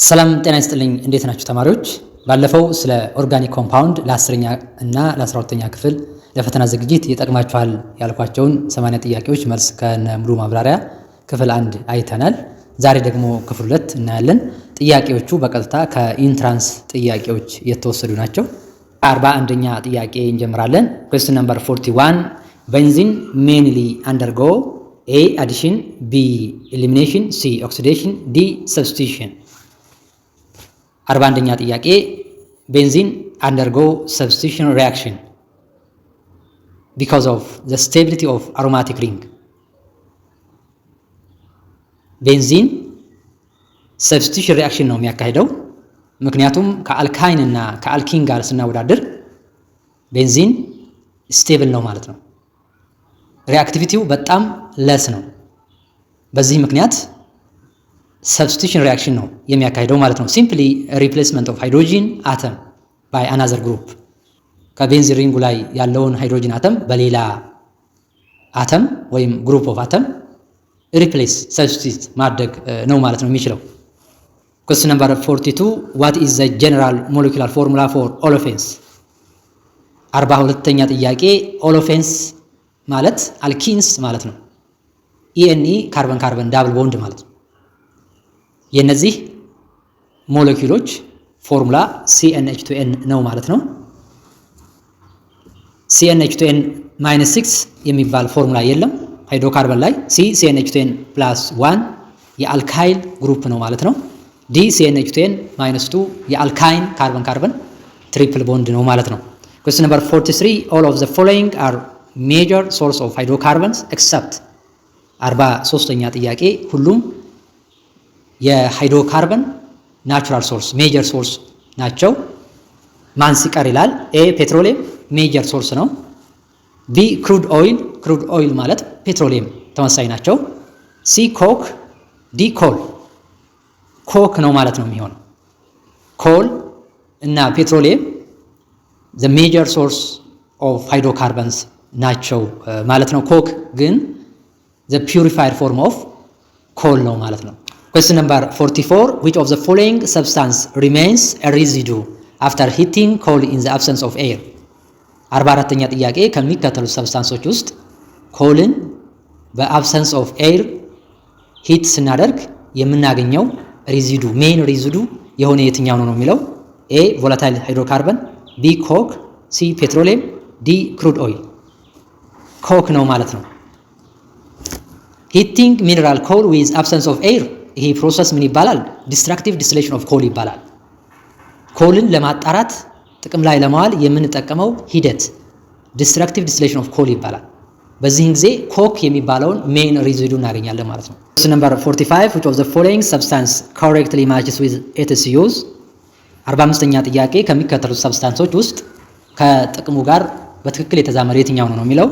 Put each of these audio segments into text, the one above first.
ሰላም ጤና ይስጥልኝ እንዴት ናችሁ ተማሪዎች? ባለፈው ስለ ኦርጋኒክ ኮምፓውንድ ለ10ኛ እና ለ12ኛ ክፍል ለፈተና ዝግጅት ይጠቅማችኋል ያልኳቸውን 80 ጥያቄዎች መልስ ከነ ሙሉ ማብራሪያ ክፍል 1 አይተናል። ዛሬ ደግሞ ክፍል 2 እናያለን። ጥያቄዎቹ በቀጥታ ከኢንትራንስ ጥያቄዎች የተወሰዱ ናቸው። 41ኛ ጥያቄ እንጀምራለን። question number 41 benzene mainly undergo A addition, B elimination, C oxidation, D substitution 41ኛ ጥያቄ ቤንዚን undergo substitution reaction because of the stability of aromatic ring። ቤንዚን substitution reaction ነው የሚያካሂደው፣ ምክንያቱም ከአልካይን እና ከአልኪን ጋር ስናወዳድር ቤንዚን ስቴብል ነው ማለት ነው። ሪአክቲቪቲው በጣም ለስ ነው። በዚህ ምክንያት substitution reaction ነው የሚያካሂደው ማለት ነው። simply replacement of hydrogen atom by another group ከቤንዚን ሪንጉ ላይ ያለውን ሃይድሮጂን አተም በሌላ አተም ወይም ግሩፕ ኦፍ አተም ሪፕሌስ substitute ማድረግ ነው ማለት ነው የሚችለው። question number 42 what is the general molecular formula for olefins 42ኛ ጥያቄ ኦሎፌንስ ማለት አልኪንስ ማለት ነው። ENE ካርበን ካርበን ዳብል ቦንድ ማለት ነው። የነዚህ ሞለኪውሎች ፎርሙላ CnH2n ነው ማለት ነው። CnH2n -6 የሚባል ፎርሙላ የለም ሃይድሮካርበን ላይ። CnH2n +1 የአልካይል ግሩፕ ነው ማለት ነው። CnH2n -2 የአልካይን ካርበን ካርበን ትሪፕል ቦንድ ነው ማለት ነው። question number 43 all of the following are major source of hydrocarbons except 43ኛ ጥያቄ ሁሉም የሃይድሮካርበን ናቹራል ሶርስ ሜጀር ሶርስ ናቸው። ማን ሲቀር ይላል። ኤ ፔትሮሊየም ሜጀር ሶርስ ነው። ቢ ክሩድ ኦይል ማለት ፔትሮሊየም ተመሳሳይ ናቸው። ሲ ኮክ፣ ዲ ኮክ ነው ማለት ነው የሚሆነው። ኮል እና ፔትሮሊየም the major source of hydrocarbons ናቸው ማለት ነው። ኮክ ግን the purified form of coal ነው ማለት ነው። question number 44 which of the following substance remains a residue after heating coal in the absence of air 44ኛ ጥያቄ ከሚከተሉት ሰብስታንሶች ውስጥ ኮልን በአብሰንስ ኦፍ ኤር ሂት ስናደርግ የምናገኘው ሬዚዱ ሜን ሬዚዱ የሆነ የትኛው ነው የሚለው። ኤ ቮላታይል ሃይድሮካርበን፣ ቢ ኮክ፣ ሲ ፔትሮሊየም፣ ዲ ክሩድ ኦይል። ኮክ ነው ማለት ነው። ሂቲንግ ሚነራል ኮል ዊዝ አብሰንስ ኦፍ ኤር ይሄ ፕሮሰስ ምን ይባላል? ዲስትራክቲቭ ዲስቲሌሽን ኦፍ ኮል ይባላል። ኮልን ለማጣራት ጥቅም ላይ ለማዋል የምንጠቀመው ሂደት ዲስትራክቲቭ ዲስቲሌሽን ኦፍ ኮል ይባላል። በዚህን ጊዜ ኮክ የሚባለውን ሜን ሬዚዱ እናገኛለን ማለት ነው። question number 45 which of the following substance correctly matches with its use 45ኛ ጥያቄ ከሚከተሉት ሰብስታንሶች ውስጥ ከጥቅሙ ጋር በትክክል የተዛመደ የትኛው ነው የሚለው።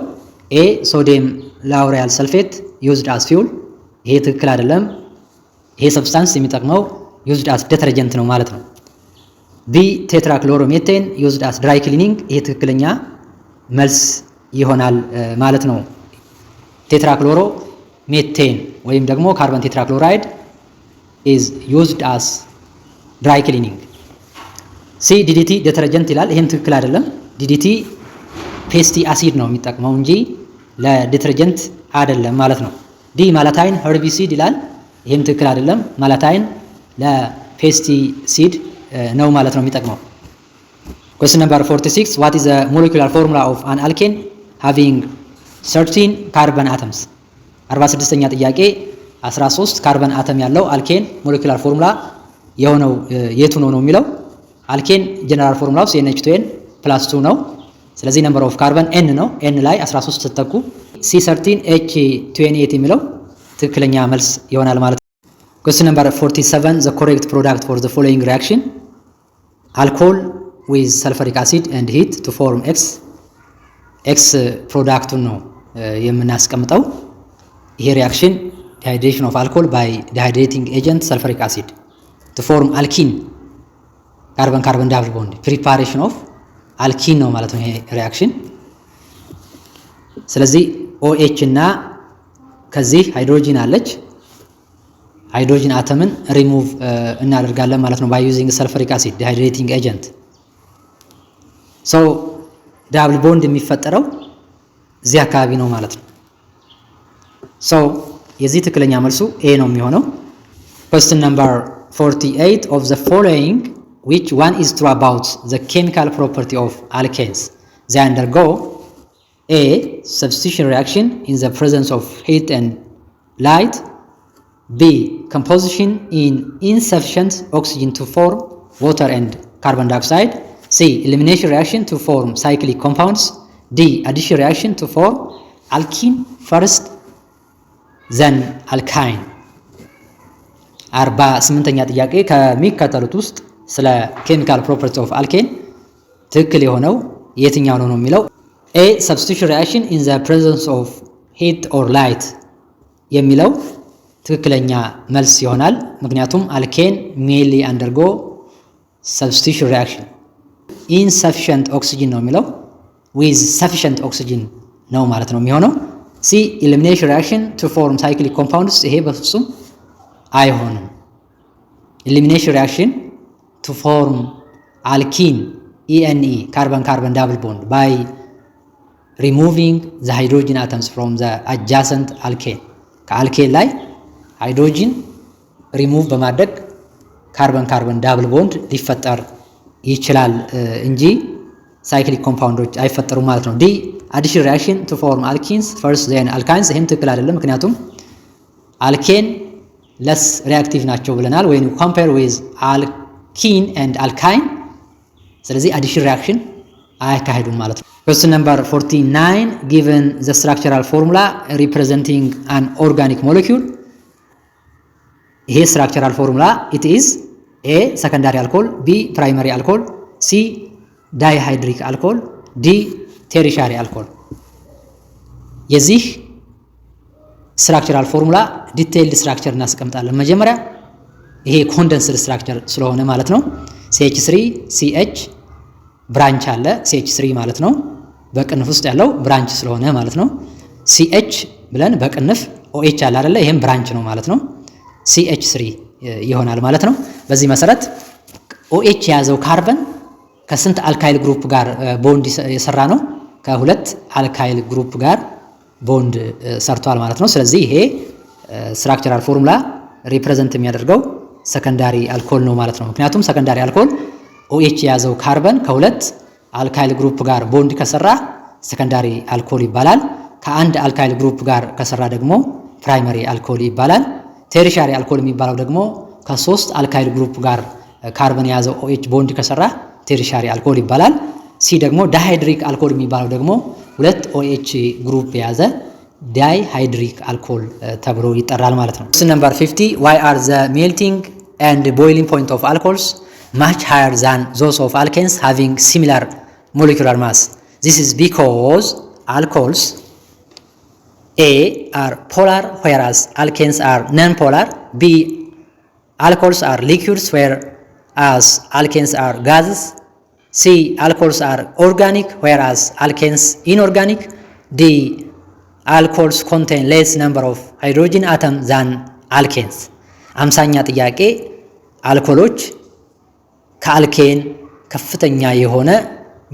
ኤ ሶዲየም ላውሪያል ሰልፌት used as fuel ይሄ ትክክል አይደለም። ይሄ ሰብስታንስ የሚጠቅመው used as detergent ነው ማለት ነው። ቢ ቴትራክሎሮሜቴን used as dry cleaning ይሄ ትክክለኛ መልስ ይሆናል ማለት ነው። ቴትራክሎሮ ሜቴን ወይም ደግሞ ካርበን ቴትራክሎራይድ is used as dry cleaning። ሲ ዲዲቲ ዴተርጀንት ይላል። ይሄም ትክክል አይደለም። ዲዲቲ ፔስቲ አሲድ ነው የሚጠቅመው እንጂ ለዲተርጀንት አይደለም ማለት ነው። ዲ ማላታይን ኸርቢሲድ ይላል። ይሄም ትክክል አይደለም። ማላታይን ለፔስቲሲድ ነው ማለት ነው የሚጠቅመው። question number 46 what is the molecular formula of an alkane having 13 carbon atoms 46ኛ ጥያቄ 13 ካርበን አተም ያለው አልኬን ሞለኪውላር ፎርሙላ የሆነው የቱ ነው የሚለው። አልኬን ጀነራል ፎርሙላው CnH2n +2 ነው። ስለዚህ ነምበር ኦፍ ካርበን n ነው። n ላይ 13 ስትተኩ C13H28 የሚለው ትክክለኛ መልስ ይሆናል ማለት ነው። question number 47 the correct product for the following reaction alcohol with sulfuric acid and heat to form X ፕሮዳክቱን ነው የምናስቀምጠው። ይሄ ሪአክሽን dehydration of alcohol by dehydrating agent sulfuric acid to form alkene carbon carbon double bond preparation of alkene ነው ማለት ነው ይሄ ሪአክሽን። ስለዚህ OH እና ከዚህ ሃይድሮጂን አለች ሃይድሮጅን አተምን ሪሙቭ እናደርጋለን ማለት ነው ባይ ዩዚንግ ሰልፈሪክ አሲድ ዲሃይድሬቲንግ ኤጀንት። ሶ ዳብል ቦንድ የሚፈጠረው እዚህ አካባቢ ነው ማለት ነው። ሶ የዚህ ትክክለኛ መልሱ ኤ ነው የሚሆነው። question number 48 of the following which one is true about the chemical property of alkanes? They undergo A. substitution reaction in the presence of heat and light. B. composition in insufficient oxygen to form water and carbon dioxide. C. elimination reaction to form cyclic compounds. D. addition reaction to form alkene first then alkyne. 48ኛ ጥያቄ ከሚከተሉት ውስጥ ስለ ኬሚካል ፕሮፐርቲ ኦፍ አልኬን ትክክል የሆነው የትኛው ነው የሚለው A. substitution reaction in the presence of heat or light የሚለው ትክክለኛ መልስ ይሆናል። ምክንያቱም አልኬን mainly undergo substitution reaction insufficient oxygen ነው የሚለው with sufficient oxygen ነው ማለት ነው የሚሆነው። C. elimination reaction to form cyclic compounds ይሄ በፍጹም አይሆንም። elimination reaction to form alkene ENE carbon carbon double bond by removing the hydrogen atoms from the adjacent alkane ከአልኬን ላይ ሃይድሮጂን ሪሙቭ በማድረግ ካርበን ካርበን ዳብል ቦንድ ሊፈጠር ይችላል እንጂ ሳይክሊክ ኮምፓውንዶች አይፈጠሩም ማለት ነው። ዲ addition reaction to form alkenes first then alkynes ይሄም ትክክል አይደለም። ምክንያቱም አልኬን less reactive ናቸው ብለናል when you compare with alkene and alkyne። ስለዚህ addition reaction አያካሂዱም ማለት ነው። question number 49 given the structural formula representing an organic molecule ይሄ structural formula it is A. secondary alcohol, B. primary alcohol, C. dihydric alcohol, D. tertiary alcohol። የዚህ structural formula detailed structure እናስቀምጣለን። መጀመሪያ ይሄ condensed structure ስለሆነ ማለት ነው CH3 CH ብራንች አለ CH3 ማለት ነው በቅንፍ ውስጥ ያለው ብራንች ስለሆነ ማለት ነው። CH ብለን በቅንፍ OH አለ አይደለ ይሄም ብራንች ነው ማለት ነው CH3 ይሆናል ማለት ነው። በዚህ መሰረት OH የያዘው ካርበን ከስንት አልካይል ግሩፕ ጋር ቦንድ የሰራ ነው? ከሁለት አልካይል ግሩፕ ጋር ቦንድ ሰርቷል ማለት ነው። ስለዚህ ይሄ ስትራክቸራል ፎርሙላ ሪፕሬዘንት የሚያደርገው ሰከንዳሪ አልኮል ነው ማለት ነው። ምክንያቱም ሰከንዳሪ አልኮል OH የያዘው ካርበን ከሁለት አልካይል ግሩፕ ጋር ቦንድ ከሰራ ሰከንዳሪ አልኮል ይባላል። ከአንድ አልካይል ግሩፕ ጋር ከሰራ ደግሞ ፕራይመሪ አልኮል ይባላል። ቴሪሻሪ አልኮል የሚባለው ደግሞ ከሶስት አልካይል ግሩፕ ጋር ካርበን የያዘው OH ቦንድ ከሰራ ቴሪሻሪ አልኮል ይባላል። ሲ ደግሞ ዳይሃይድሪክ አልኮል የሚባለው ደግሞ ሁለት OH ግሩፕ የያዘ ዳይሃይድሪክ አልኮል ተብሎ ይጠራል ማለት ነው። question number 50 why are the melting and boiling point of alcohols much higher than those of alkanes having similar molecular mass? This is because alcohols A. are polar whereas alkanes are non-polar. B. alcohols are liquids whereas alkanes are gases. C. alcohols are organic whereas alkanes inorganic. D. alcohols contain less number of hydrogen atoms than alkanes. 50ኛ ጥያቄ አልኮሎች ከአልኬን ከፍተኛ የሆነ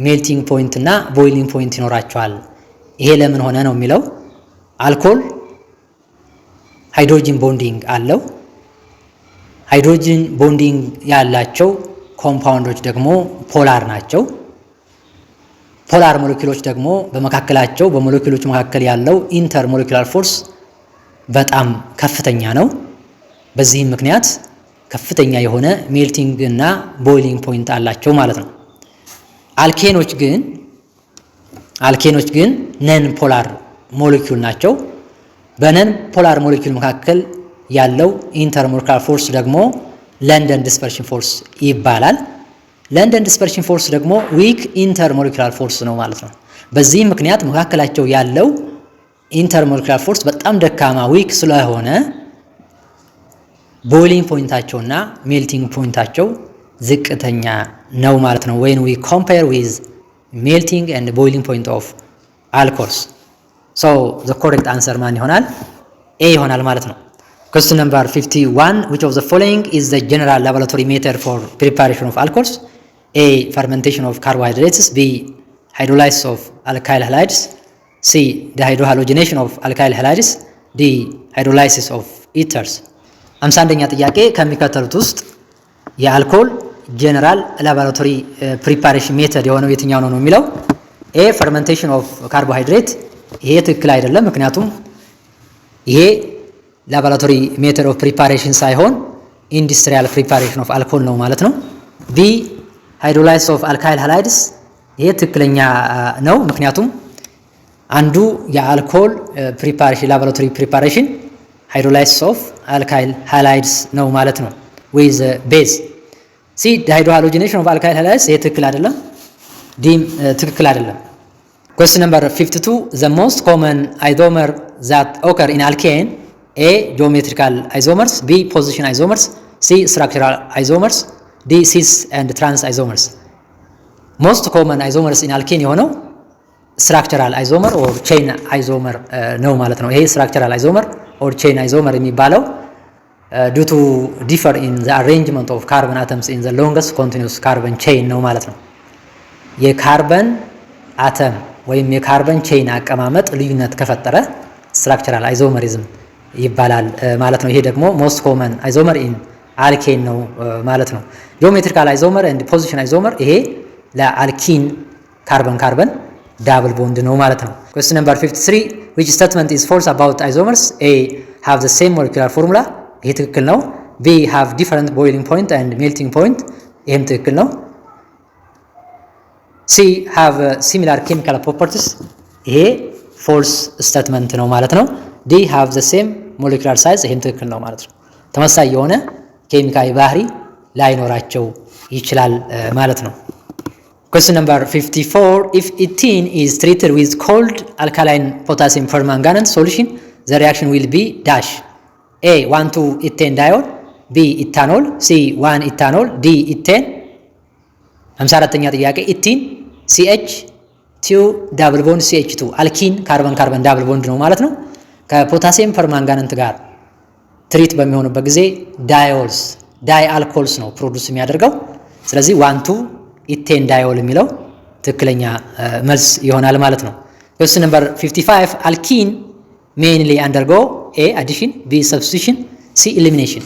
ሜልቲንግ ፖይንት እና ቦይሊንግ ፖይንት ይኖራቸዋል። ይሄ ለምን ሆነ ነው የሚለው አልኮል ሃይድሮጂን ቦንዲንግ አለው። ሃይድሮጂን ቦንዲንግ ያላቸው ኮምፓውንዶች ደግሞ ፖላር ናቸው። ፖላር ሞለኪውሎች ደግሞ በመካከላቸው በሞለኪውሎች መካከል ያለው ኢንተር ሞለኪውላር ፎርስ በጣም ከፍተኛ ነው። በዚህም ምክንያት ከፍተኛ የሆነ ሜልቲንግ እና ቦይሊንግ ፖይንት አላቸው ማለት ነው። አልኬኖች ግን ነን ፖላር ሞለኪውል ናቸው። በነን ፖላር ሞለኪውል መካከል ያለው ኢንተር ሞለኪውላር ፎርስ ደግሞ ለንደን ዲስፐርሽን ፎርስ ይባላል። ለንደን ዲስፐርሽን ፎርስ ደግሞ ዊክ ኢንተር ሞለኪውላር ፎርስ ነው ማለት ነው። በዚህ ምክንያት መካከላቸው ያለው ኢንተር ሞለኪውላር ፎርስ በጣም ደካማ ዊክ ስለሆነ ቦይሊንግ ፖይንታቸውና ሜልቲንግ ፖይንታቸው ዝቅተኛ ነው ማለት ነው። when we compare with melting and boiling point of alcohols so the correct answer ማን ይሆናል? A ይሆናል ማለት ነው። Question number 51. Which of the following is the general laboratory method for preparation of alcohols? A. Fermentation of carbohydrates. B. Hydrolysis of alkyl halides. C. Dehydrohalogenation of alkyl halides. D. Hydrolysis of ethers. 51ኛ ጥያቄ ከሚከተሉት ውስጥ የአልኮል ጀነራል ላቦራቶሪ ፕሪፓሬሽን ሜተድ የሆነው የትኛው ነው የሚለው። ኤ ፈርመንቴሽን ኦፍ ካርቦሃይድሬት፣ ይሄ ትክክል አይደለም፣ ምክንያቱም ይሄ ላቦራቶሪ ሜተድ ኦፍ ፕሪፓሬሽን ሳይሆን ኢንዱስትሪያል ፕሪፓሬሽን ኦፍ አልኮል ነው ማለት ነው። ቢ ሃይድሮላይሲስ ኦፍ አልካይል ሃላይድስ፣ ይሄ ትክክለኛ ነው፣ ምክንያቱም አንዱ የአልኮል ፕሪፓሬሽን ላቦራቶሪ ፕሪፓሬሽን ሃይድሮላይሲስ ኦፍ አልካይል ሃላይድስ ነው ማለት ነው ዊዝ ቤዝ። ሲ ሃይድሮሃሎጂኔሽን ኦፍ አልካይል ሃላይድስ፣ ይሄ ትክክል አይደለም። ዲም ትክክል አይደለም። Question number 52. The most common isomer that occur in alkane: A. Geometrical isomers. B. Position isomers. C. Structural isomers. D. cis and trans isomers. Most common isomers in alkane የሆነው structural isomer or chain isomer ነው ማለት ነው። ይሄ structural isomer or chain isomer የሚባለው due to differ in the arrangement of carbon atoms in the longest continuous carbon chain ነው ማለት ነው። የካርበን አተም ወይም የካርበን ቼን አቀማመጥ ልዩነት ከፈጠረ ስትራክቸራል አይዞመሪዝም ይባላል ማለት ነው። ይሄ ደግሞ ሞስት ኮመን አይዞመር ኢን አልኬን ነው ማለት ነው። ጂኦሜትሪካል አይዞመር ኤንድ ፖዚሽን አይዞመር፣ ይሄ ለአልኪን ካርበን ካርበን ዳብል ቦንድ ነው ማለት ነው። Question number 53. Which statement is false about isomers? A. Have the same molecular formula. ይሄ ትክክል ነው። B. Have different boiling point and melting point. ይሄም ትክክል ነው። C. Have similar chemical properties. ይሄ ፎልስ ስቴትመንት ነው ማለት ነው። D. Have the same molecular size. ይሄም ትክክል ነው ማለት ነው። ተመሳሳይ የሆነ ኬሚካዊ ባህሪ ላይኖራቸው ይችላል ማለት ነው። Question number 54. If ethene is treated with cold alkaline potassium permanganate solution, the reaction will be dash. A. 1,2-ethane-diol. B. ethanol. C. 1-ethanol. D. ethane. 54ኛ ጥያቄ ኢቲን CH 2 ዳብል ቦንድ CH2 አልኪን ካርበን ካርበን ዳብል ቦንድ ነው ማለት ነው። ከፖታሲየም ፐርማንጋነንት ጋር ትሪት በሚሆንበት ጊዜ ዳይኦልስ ዳይ አልኮልስ ነው ፕሮዲዩስ የሚያደርገው። ስለዚህ 1,2-ኢቴን ዳይኦል የሚለው ትክክለኛ መልስ ይሆናል ማለት ነው። Question number 55. አልኪን mainly undergo A. addition. B. substitution. C. elimination.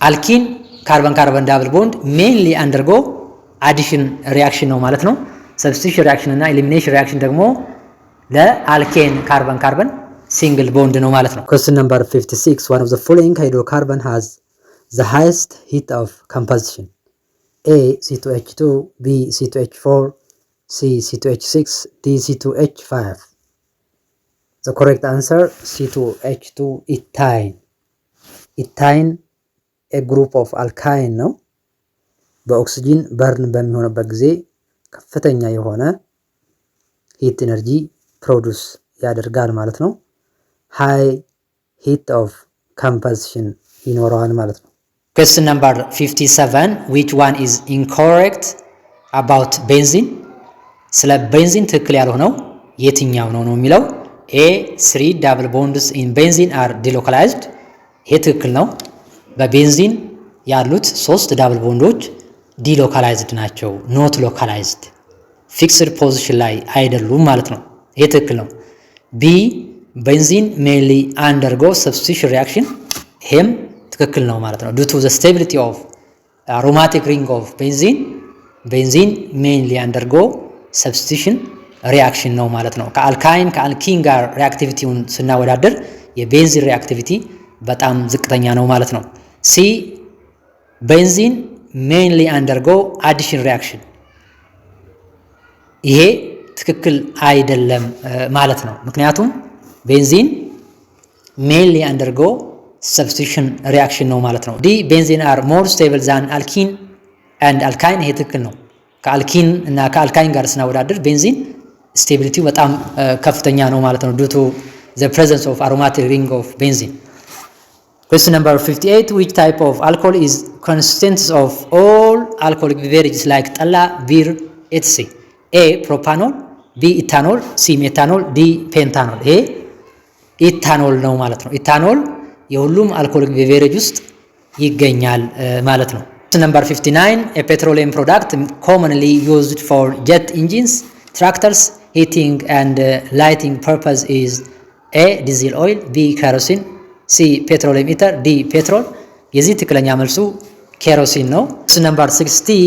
አልኪን ካርበን ካርበን ዳብል ቦንድ mainly undergo አዲሽን ሪአክሽን ነው ማለት ነው። ሰብስቲቱሽን ሪአክሽን እና ኤሊሚኔሽን ሪአክሽን ደግሞ ለአልኬን ካርበን ካርበን ሲንግል ቦንድ ነው ማለት ነው። Question number 56. One of the following hydrocarbon has the highest heat of composition: A. C2H2, B. C2H4, C. C2H6, D. C2H5. The correct answer C2H2 ethine. Ethine a group of alkyne ነው። በኦክሲጂን በርን በሚሆንበት ጊዜ ከፍተኛ የሆነ ሂት ኤነርጂ ፕሮዲዩስ ያደርጋል ማለት ነው። ሃይ ሂት ኦፍ ኮምፖዚሽን ይኖረዋል ማለት ነው። Question number 57. Which one is incorrect about benzene? ስለ ቤንዚን ትክክል ያልሆነው የትኛው ነው የሚለው። A. 3 double bonds in benzene are delocalized. ይሄ ትክክል ነው። በቤንዚን ያሉት 3 ዳብል ቦንዶች ዲሎካላይዝድ ናቸው። ኖት ሎካላይዝድ ፊክስድ ፖዚሽን ላይ አይደሉም ማለት ነው። ይሄ ትክክል ነው። ቢ ቤንዚን ሜንሊ አንደርጎ ሰብስቲቱሽን ሪአክሽን፣ ይሄም ትክክል ነው ማለት ነው። ዱ ቱ ዘ ስቴቢሊቲ ኦፍ አሮማቲክ ሪንግ ኦፍ ቤንዚን ሜንሊ አንደርጎ ሰብስቲቱሽን ሪአክሽን ነው ማለት ነው። ከአልኪን ጋር ሪአክቲቪቲውን ስናወዳደር የቤንዚን ሪአክቲቪቲ በጣም ዝቅተኛ ነው ማለት ነው። ሲ ቤንዚን ሜንሊ አንደርጎ አዲሽን ሪአክሽን፣ ይሄ ትክክል አይደለም ማለት ነው። ምክንያቱም ቤንዚን ሜንሊ አንደርጎ ሰብስቲቱሽን ሪአክሽን ነው ማለት ነው። ዲ ቤንዚን አር ሞር ስቴብል ዛን አልኪን ኤንድ አልካይን፣ ይሄ ትክክል ነው። ከአልኪን እና ከአልካይን ጋር ስናወዳደር ቤንዚን ስቴቢሊቲው በጣም ከፍተኛ ነው ማለት ነው። ዱ ቱ ዘ ፕሬዘንስ ኦፍ አሮማቲክ ሪንግ ኦፍ ቤንዚን። Question number 58. Which type of alcohol is consistent of all alcoholic beverages like ጠላ, ቢር, etc? A. propanol, B. ethanol, C. methanol, D. pentanol. ይሄ ኢታኖል ነው ማለት ነው። ኢታኖል የሁሉም አልኮሊክ ቤቨሬጅ ውስጥ ይገኛል ማለት ነው። ነምበር 59 a petroleum product commonly used for jet engines, tractors, heating and lighting purpose is A diesel oil, B kerosene, C petroleum ether, D petrol። የዚህ ትክክለኛ መልሱ ኬሮሲን ነው። ነምበር 60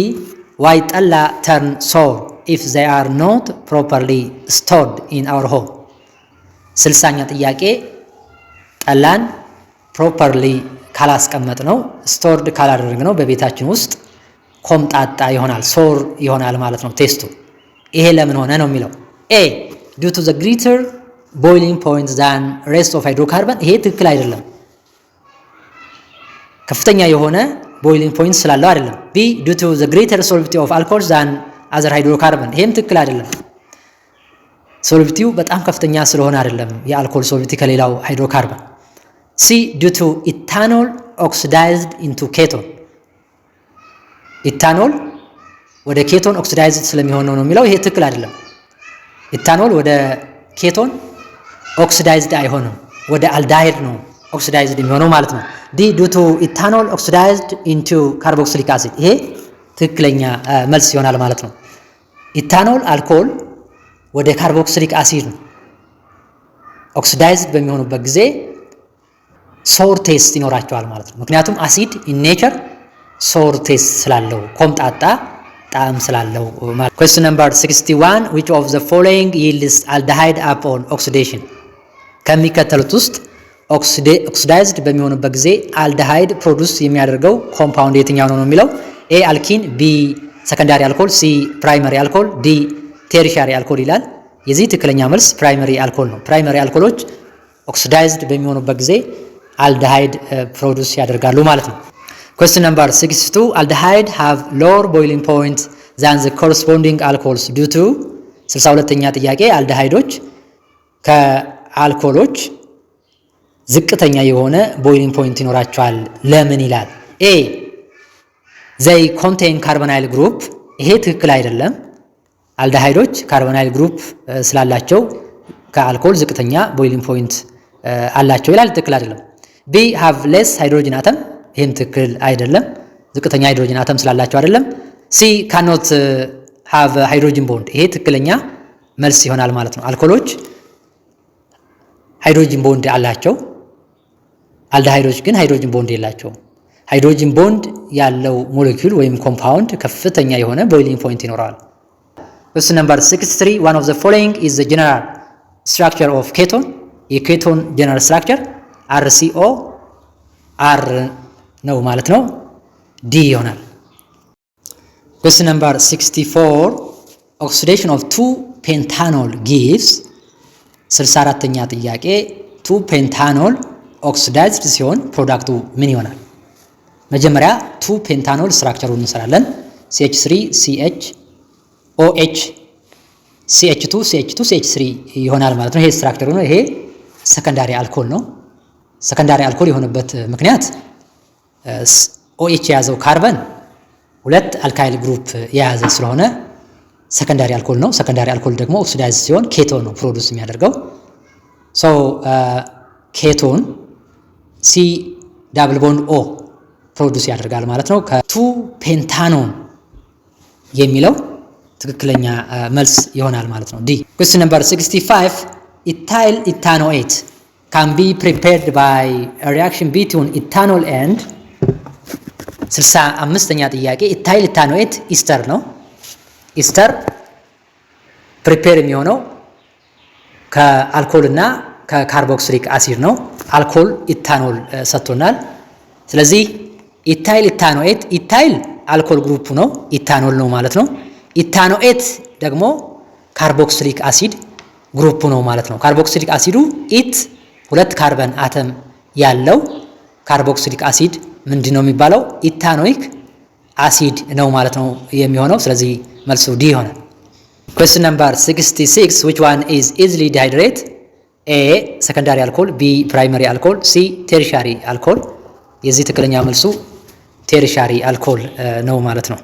why ጠላ turn sour if they are not properly stored in our home። 60ኛ ጥያቄ ጠላን ፕሮፐርሊ ካላስቀመጥ ነው ስቶርድ ካላደረግ ነው በቤታችን ውስጥ ኮምጣጣ ይሆናል ሶር ይሆናል ማለት ነው ቴስቱ። ይሄ ለምን ሆነ ነው የሚለው። ኤ due to the greater boiling point than rest of hydrocarbon። ይሄ ትክክል አይደለም፣ ከፍተኛ የሆነ ቦይሊንግ ፖይንት ስላለው አይደለም። ቢ due to the greater solubility of alcohols than other hydrocarbon። ይሄም ትክክል አይደለም፣ ሶሉቢቲው በጣም ከፍተኛ ስለሆነ አይደለም የአልኮል ሶሉቢቲ ከሌላው ሃይድሮካርበን። ሲ due to ethanol oxidized into ketone። ኢታኖል ወደ ኬቶን ኦክሲዳይዝድ ስለሚሆን ነው የሚለው። ይሄ ትክክል አይደለም። ኢታኖል ወደ ኬቶን ኦክሲዳይዝድ አይሆንም፣ ወደ አልዳይድ ነው ኦክሲዳይዝድ የሚሆነው ማለት ነው። ዲ due to ethanol oxidized into carboxylic acid። ይሄ ትክክለኛ መልስ ይሆናል ማለት ነው። ኢታኖል አልኮል ወደ ካርቦክሲሊክ አሲድ ነው ኦክሲዳይዝድ በሚሆኑበት ጊዜ ሶር ቴስት ይኖራቸዋል ማለት ነው። ምክንያቱም አሲድ ኢን ኔቸር ሶር ቴስት ስላለው ኮምጣጣ ጣዕም ስላለው ማለት ነው። question number 61 which of the following yields aldehyde upon oxidation። ከሚከተሉት ውስጥ ኦክሲዳይዝድ በሚሆኑበት ጊዜ አልደሃይድ ፕሮዱስ የሚያደርገው ኮምፓውንድ የትኛው ነው የሚለው። ኤ አልኪን፣ ቢ ሰከንዳሪ አልኮል፣ ሲ ፕራይመሪ አልኮል፣ ዲ ቴሪሻሪ አልኮል ይላል። የዚህ ትክክለኛ መልስ ፕራይመሪ አልኮል ነው። ፕራይመሪ አልኮሎች ኦክሲዳይዝድ በሚሆኑበት ጊዜ አልደሃይድ ፕሮዱስ ያደርጋሉ ማለት ነው። question number 62 aldehyde have lower boiling point than the corresponding alcohols due to 62ኛ ጥያቄ አልደሃይዶች ከአልኮሎች ዝቅተኛ የሆነ ቦይሊንግ ፖይንት ይኖራቸዋል ለምን ይላል። ኤ they contain carbonyl group። ይሄ ትክክል አይደለም። አልደሃይዶች ካርቦናይል ግሩፕ ስላላቸው ከአልኮል ዝቅተኛ ቦይሊንግ ፖይንት አላቸው ይላል። ትክክል አይደለም። ቢ have less hydrogen atom። ይሄም ትክክል አይደለም። ዝቅተኛ ሃይድሮጅን አተም ስላላቸው አይደለም። ሲ cannot have hydrogen bond። ይሄ ትክክለኛ መልስ ይሆናል ማለት ነው። አልኮሎች ሃይድሮጅን ቦንድ አላቸው፣ አልደሃይዶች ግን ሃይድሮጅን ቦንድ የላቸውም። ሃይድሮጅን ቦንድ ያለው ሞሌኪዩል ወይም ኮምፓውንድ ከፍተኛ የሆነ ቦይሊንግ ፖይንት ይኖረዋል። question number 63 one of the following is the general structure of ketone። የኬቶን ጀነራል ስትራክቸር RCO R ነው ማለት ነው። ዲ ይሆናል። question number 64 oxidation of 2-pentanol gives 64ኛ ጥያቄ 2-pentanol ኦክሲዳይዝድ ሲሆን ፕሮዳክቱ ምን ይሆናል? መጀመሪያ 2-pentanol ስትራክቸሩን እንሰራለን። CH3 CH OH CH2 CH2 CH3 ይሆናል ማለት ነው። ይሄ ስትራክቸሩ ነው። ይሄ ሰከንዳሪ አልኮል ነው። ሰከንዳሪ አልኮል የሆነበት ምክንያት OH የያዘው ካርበን ሁለት አልካይል ግሩፕ የያዘ ስለሆነ ሰከንዳሪ አልኮል ነው። ሰከንዳሪ አልኮል ደግሞ ኦክሲዳይዝ ሲሆን ኬቶን ነው ፕሮዲዩስ የሚያደርገው። ሶ ኬቶን ሲ ዳብል ቦንድ ኦ ፕሮዲዩስ ያደርጋል ማለት ነው። ከቱ ፔንታኖን የሚለው ትክክለኛ መልስ ይሆናል ማለት ነው። ዲ question number 65 ethyl ethanoate can be prepared by a reaction between ethanol and 65ኛ ጥያቄ ethyl ethanoate ኢስተር ነው። ኢስተር ፕሪፔር የሚሆነው ከአልኮል እና ከካርቦክሲሊክ አሲድ ነው። አልኮል ኢታኖል ሰጥቶናል። ስለዚህ ኢታይል ኢታኖኤት፣ ኢታይል አልኮል ግሩፕ ነው፣ ኢታኖል ነው ማለት ነው። ኢታኖኤት ደግሞ ካርቦክሲሊክ አሲድ ግሩፕ ነው ማለት ነው። ካርቦክሲሊክ አሲዱ ኢት ሁለት ካርበን አተም ያለው ካርቦክሲሊክ አሲድ ምንድነው የሚባለው? ኢታኖይክ አሲድ ነው ማለት ነው የሚሆነው። ስለዚህ መልሱ ዲ ይሆናል። question number 66 which one is easily dehydrate? A secondary alcohol, B primary alcohol, C tertiary alcohol። የዚህ ትክክለኛ መልሱ tertiary alcohol ነው ማለት ነው።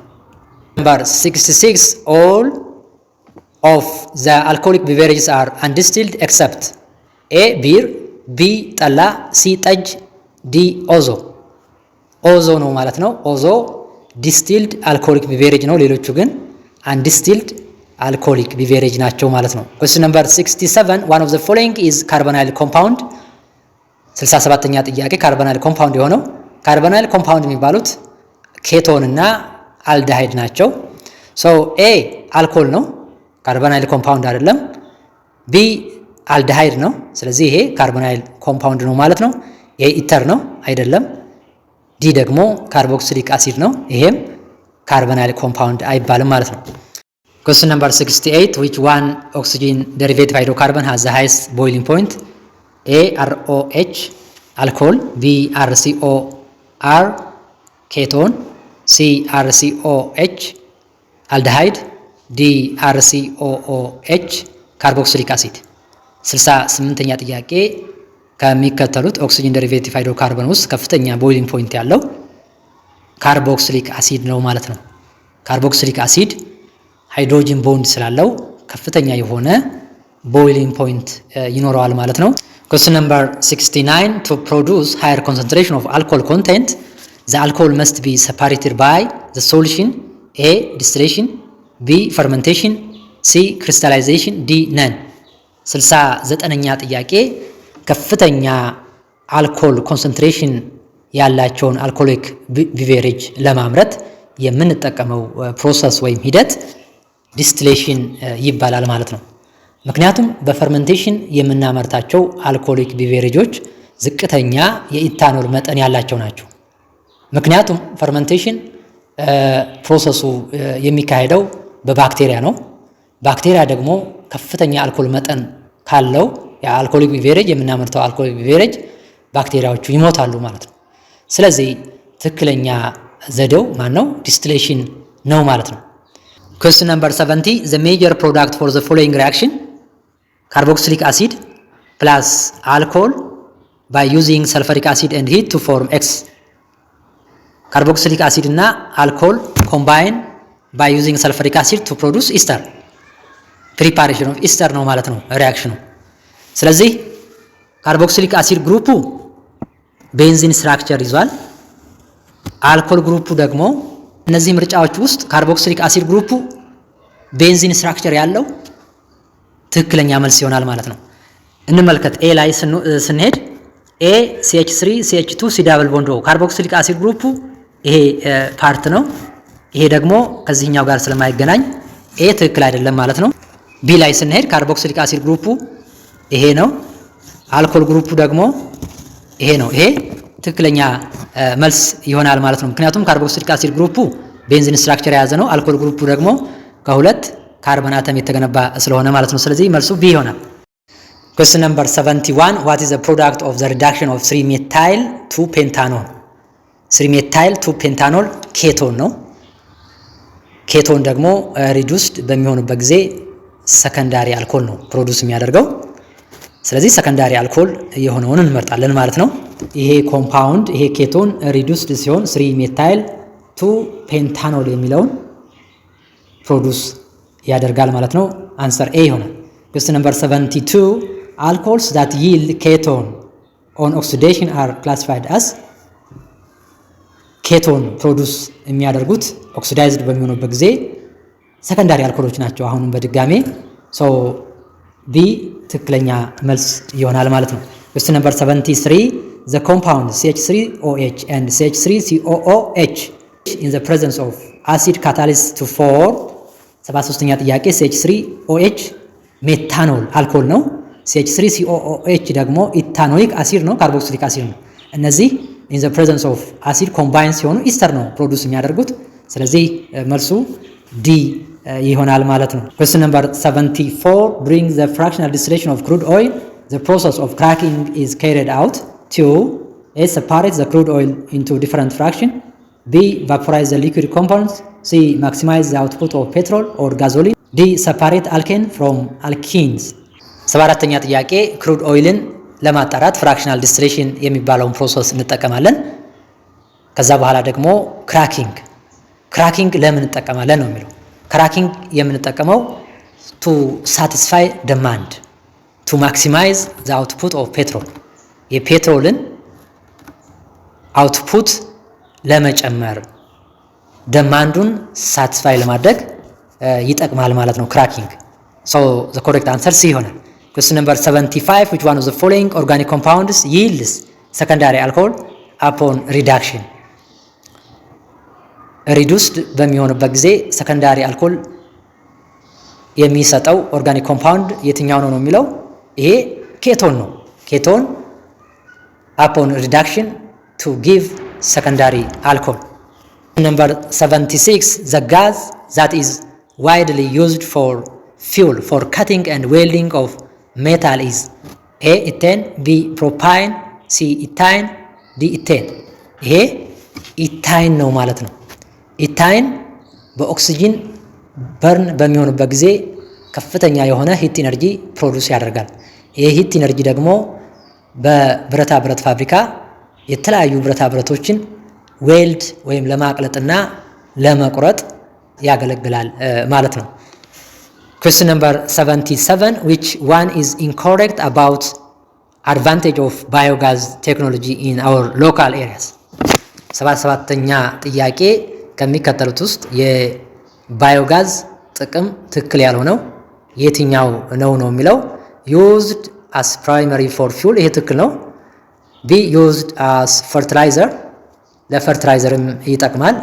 number 66 all of the alcoholic beverages are undistilled except A beer, B ጠላ፣ C ጠጅ፣ ዲ ኦዞ ኦዞ ነው ማለት ነው። ኦዞ ዲስቲልድ አልኮሊክ ቢቬሬጅ ነው። ሌሎቹ ግን አንዲስቲልድ አልኮሊክ ቢቬሬጅ ናቸው ማለት ነው። ኩዌስችን ነምበር 67 one of the following is carbonyl compound 67ኛ ጥያቄ ካርቦናይል ኮምፓውንድ የሆነው ካርቦናይል ኮምፓውንድ የሚባሉት ኬቶን እና አልዲሃይድ ናቸው። ሶ ኤ አልኮል ነው፣ ካርቦናይል ኮምፓውንድ አይደለም። ቢ አልዲሃይድ ነው፣ ስለዚህ ይሄ ካርቦናይል ኮምፓውንድ ነው ማለት ነው። ኤ ኢተር ነው አይደለም። ዲ ደግሞ ካርቦክሲሊክ አሲድ ነው፣ ይሄም ካርቦናይል ኮምፓውንድ አይባልም ማለት ነው። Question number 68 which one oxygen derivative hydrocarbon has the highest boiling point? A ROH alcohol, B RCOR ketone, C RCOH aldehyde, D RCOOH carboxylic acid 68ኛ ጥያቄ ከሚከተሉት ኦክሲጅን ዴሪቬቲቭ ሃይድሮካርበን ውስጥ ከፍተኛ ቦይሊንግ ፖይንት ያለው ካርቦክሲሊክ አሲድ ነው ማለት ነው። ካርቦክሲሊክ አሲድ ሃይድሮጂን ቦንድ ስላለው ከፍተኛ የሆነ ቦይሊንግ ፖይንት ይኖረዋል ማለት ነው። Question number 69 to produce higher concentration of alcohol content the alcohol must be separated by the solution A distillation, B fermentation, C crystallization, D none 69ኛ ጥያቄ ከፍተኛ አልኮል ኮንሰንትሬሽን ያላቸውን አልኮሊክ ቢቬሬጅ ለማምረት የምንጠቀመው ፕሮሰስ ወይም ሂደት ዲስቲሌሽን ይባላል ማለት ነው። ምክንያቱም በፈርመንቴሽን የምናመርታቸው አልኮሊክ ቢቬሬጆች ዝቅተኛ የኢታኖል መጠን ያላቸው ናቸው። ምክንያቱም ፈርመንቴሽን ፕሮሰሱ የሚካሄደው በባክቴሪያ ነው። ባክቴሪያ ደግሞ ከፍተኛ አልኮል መጠን ካለው የአልኮሊክ ቢቬሬጅ የምናመርተው አልኮሊክ ቢቬሬጅ ባክቴሪያዎቹ ይሞታሉ ማለት ነው። ስለዚህ ትክክለኛ ዘዴው ማነው? ዲስቲሌሽን ነው ማለት ነው። Question number 70 the major product for the following reaction carboxylic acid plus alcohol by using sulfuric acid and heat to form X carboxylic acid እና alcohol combine by using sulfuric acid to produce ester preparation of ester ነው ማለት ነው ሪአክሽኑ። ስለዚህ ካርቦክሲሊክ አሲድ ግሩፑ ቤንዚን ስትራክቸር ይዟል። አልኮል ግሩፑ ደግሞ እነዚህ ምርጫዎች ውስጥ ካርቦክሲሊክ አሲድ ግሩፑ ቤንዚን ስትራክቸር ያለው ትክክለኛ መልስ ይሆናል ማለት ነው። እንመልከት። ኤ ላይ ስንሄድ ኤ CH3 CH2 C ዳብል ቦንድ ካርቦክሲሊክ አሲድ ግሩፑ ይሄ ፓርት ነው። ይሄ ደግሞ ከዚህኛው ጋር ስለማይገናኝ ኤ ትክክል አይደለም ማለት ነው። ቢ ላይ ስንሄድ ካርቦክሲሊክ አሲድ ግሩፑ ይሄ ነው። አልኮል ግሩፑ ደግሞ ይሄ ነው። ይሄ ትክክለኛ መልስ ይሆናል ማለት ነው። ምክንያቱም ካርቦክሲሊክ አሲድ ግሩፑ ቤንዚን ስትራክቸር የያዘ ነው። አልኮል ግሩፑ ደግሞ ከሁለት ካርበን አተም የተገነባ ስለሆነ ማለት ነው። ስለዚህ መልሱ ቢ ይሆናል። Question number 71 what is the product of the reduction of 3-methyl to pentanol 3-methyl to pentanol ኬቶን ነው። ኬቶን ደግሞ ሪዱስድ በሚሆንበት ጊዜ ሰከንዳሪ አልኮል ነው ፕሮዲዩስ የሚያደርገው። ስለዚህ ሰከንዳሪ አልኮል የሆነውን እንመርጣለን ማለት ነው። ይሄ ኮምፓውንድ ይሄ ኬቶን ሪዱስድ ሲሆን 3-methyl to pentanol የሚለውን ፕሮዲዩስ ያደርጋል ማለት ነው። አንሰር ኤ ይሆናል። Question number 72 alcohols that yield ketone on oxidation are classified as ኬቶን ፕሮዲዩስ የሚያደርጉት ኦክሲዳይዝድ በሚሆኑበት ጊዜ ሰከንዳሪ አልኮሎች ናቸው። አሁንም በድጋሜ ቢ ትክክለኛ መልስ ይሆናል ማለት ነው። Question number 73 the compound CH3OH and CH3COOH in the presence of acid catalyst to form 73ኛ ጥያቄ CH3OH ሜታኖል አልኮል ነው። CH3COOH ደግሞ ኢታኖይክ አሲድ ነው፣ ካርቦክሲሊክ አሲድ ነው። እነዚህ in the presence of acid combine ሲሆኑ ኢስተር ነው ፕሮዲዩስ የሚያደርጉት። ስለዚህ መልሱ ዲ ይሆናል ማለት ነው። Question number 74 during the fractional distillation of crude oil the process of cracking is carried out to A separate the crude oil into different fraction, B vaporize the liquid compounds, C maximize the output of petrol or gasoline, D separate alkane from alkenes 74ኛ ጥያቄ ክሩድ ኦይልን ለማጣራት ፍራክሽናል ዲስቲሌሽን የሚባለውን ፕሮሰስ እንጠቀማለን። ከዛ በኋላ ደግሞ ክራኪንግ ለምን እንጠቀማለን ነው የሚለው። ክራኪንግ የምንጠቀመው ቱ ሳቲስፋይ ዲማንድ ቱ ማክሲማይዝ ዘ አውትፑት ኦፍ ፔትሮል የፔትሮልን አውትፑት ለመጨመር ደማንዱን ሳቲስፋይ ለማድረግ ይጠቅማል ማለት ነው ክራኪንግ። ሶ ዘ ኮሬክት አንሰር ሲ ይሆናል። question number 75 which one of the following organic compounds yields secondary alcohol upon reduction? ሪዱስድ በሚሆንበት ጊዜ ሰከንዳሪ አልኮል የሚሰጠው ኦርጋኒክ ኮምፓውንድ የትኛው ነው የሚለው ይሄ ኬቶን ነው። ኬቶን upon reduction to give secondary alcohol. Number 76 the gas that is widely used for fuel for cutting and welding of metal is A ethane, B propane, C ethane, D ethane. ይሄ ኢታይን ነው ማለት ነው። ኢታይን በኦክሲጅን በርን በሚሆንበት ጊዜ ከፍተኛ የሆነ ሂት ኢነርጂ ፕሮዲዩስ ያደርጋል። ይሄ ሂት ኢነርጂ ደግሞ በብረታ ብረት ፋብሪካ የተለያዩ ብረታ ብረቶችን ዌልድ ወይም ለማቅለጥና ለመቁረጥ ያገለግላል ማለት ነው። question number 77 which one is incorrect about advantage of biogas technology in our local areas? 77ኛ ጥያቄ ከሚከተሉት ውስጥ የባዮጋዝ ጥቅም ትክክል ያልሆነው የትኛው ነው የሚለው used as primary for fuel ይሄ ትክክል ነው። B used as fertilizer ለፈርቲላይዘርም ይጠቅማል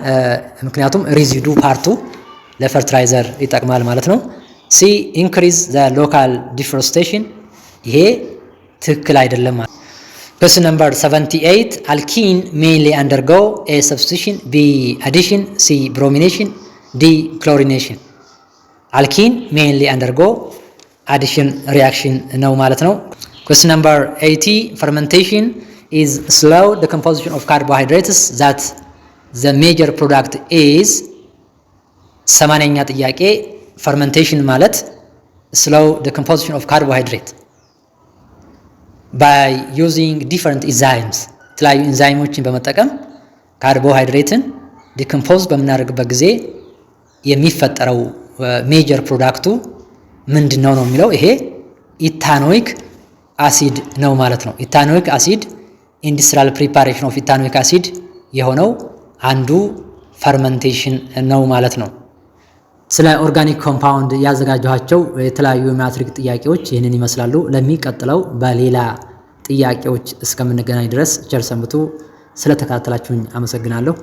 ምክንያቱም ሪዚዱ ፓርቱ ለፈርቲላይዘር ይጠቅማል ማለት ነው። C increase the local deforestation ይሄ ትክክል አይደለም ማለት። question number 78 alkene mainly undergo A substitution, B addition, C bromination, D chlorination. alkene mainly undergo addition reaction ነው ማለት ነው። question number 80 fermentation is slow decomposition of carbohydrates that the major product is 80ኛ ጥያቄ fermentation ማለት slow decomposition of carbohydrate by using different enzymes የተለያዩ ኢንዛይሞችን በመጠቀም ካርቦሃይድሬትን ዲኮምፖዝ በምናደርግበት ጊዜ የሚፈጠረው ሜጀር ፕሮዳክቱ ምንድነው ነው የሚለው ይሄ ኢታኖይክ አሲድ ነው ማለት ነው። ኢታኖይክ አሲድ ኢንዱስትሪያል ፕሪፓሬሽን ኦፍ ኢታኖይክ አሲድ የሆነው አንዱ ፈርመንቴሽን ነው ማለት ነው። ስለ ኦርጋኒክ ኮምፓውንድ ያዘጋጀኋቸው የተለያዩ የማትሪክ ጥያቄዎች ይህንን ይመስላሉ። ለሚቀጥለው በሌላ ጥያቄዎች እስከምንገናኝ ድረስ ቸር ሰንብቱ። ስለተከታተላችሁኝ አመሰግናለሁ።